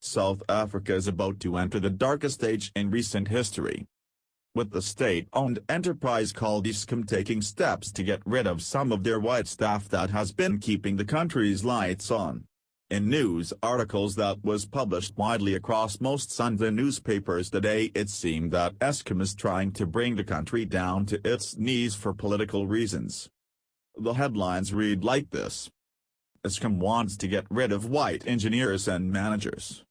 South Africa is about to enter the darkest age in recent history, with the state-owned enterprise called Eskom taking steps to get rid of some of their white staff that has been keeping the country's lights on. In news articles that was published widely across most Sunday newspapers today, it seemed that Eskom is trying to bring the country down to its knees for political reasons. The headlines read like this: Eskom wants to get rid of white engineers and managers.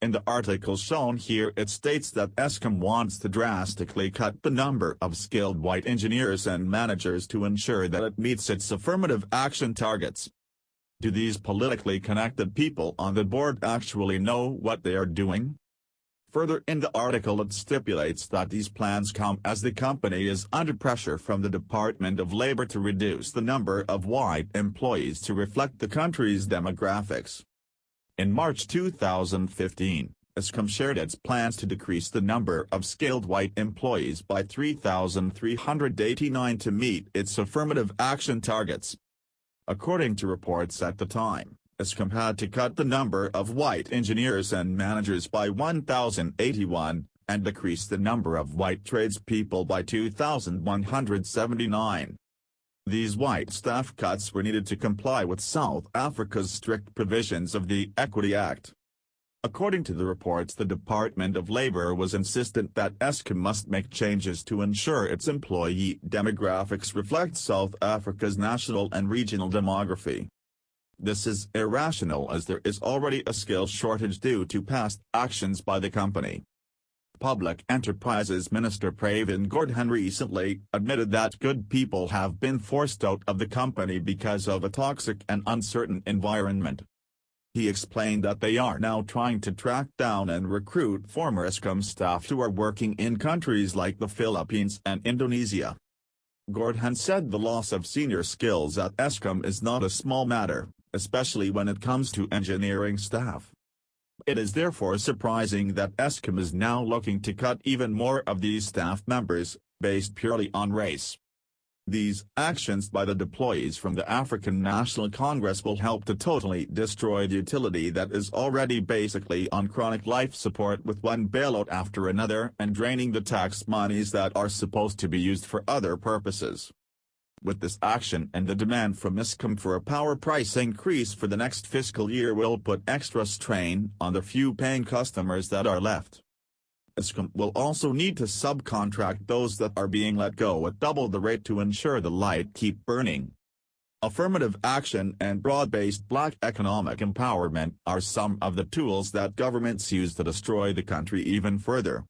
In the article shown here, it states that Eskom wants to drastically cut the number of skilled white engineers and managers to ensure that it meets its affirmative action targets. Do these politically connected people on the board actually know what they are doing? Further in the article, it stipulates that these plans come as the company is under pressure from the Department of Labor to reduce the number of white employees to reflect the country's demographics. In March 2015, Eskom shared its plans to decrease the number of skilled white employees by 3,389 to meet its affirmative action targets. According to reports at the time, Eskom had to cut the number of white engineers and managers by 1,081, and decrease the number of white tradespeople by 2,179. These white staff cuts were needed to comply with South Africa's strict provisions of the Equity Act. According to the reports, the Department of Labor was insistent that Eskom must make changes to ensure its employee demographics reflect South Africa's national and regional demography. This is irrational, as there is already a skill shortage due to past actions by the company. Public Enterprises Minister Pravin Gordhan recently admitted that good people have been forced out of the company because of a toxic and uncertain environment. He explained that they are now trying to track down and recruit former Eskom staff who are working in countries like the Philippines and Indonesia. Gordhan said the loss of senior skills at Eskom is not a small matter, especially when it comes to engineering staff. It is therefore surprising that Eskom is now looking to cut even more of these staff members, based purely on race. These actions by the deployees from the African National Congress will help to totally destroy the utility that is already basically on chronic life support, with one bailout after another and draining the tax monies that are supposed to be used for other purposes. With this action and the demand from Eskom for a power price increase for the next fiscal year will put extra strain on the few paying customers that are left. Eskom will also need to subcontract those that are being let go at double the rate to ensure the light keep burning. Affirmative action and broad-based black economic empowerment are some of the tools that governments use to destroy the country even further.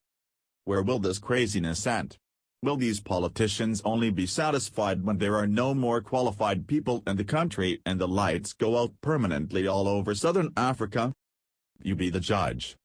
Where will this craziness end? Will these politicians only be satisfied when there are no more qualified people in the country and the lights go out permanently all over Southern Africa? You be the judge.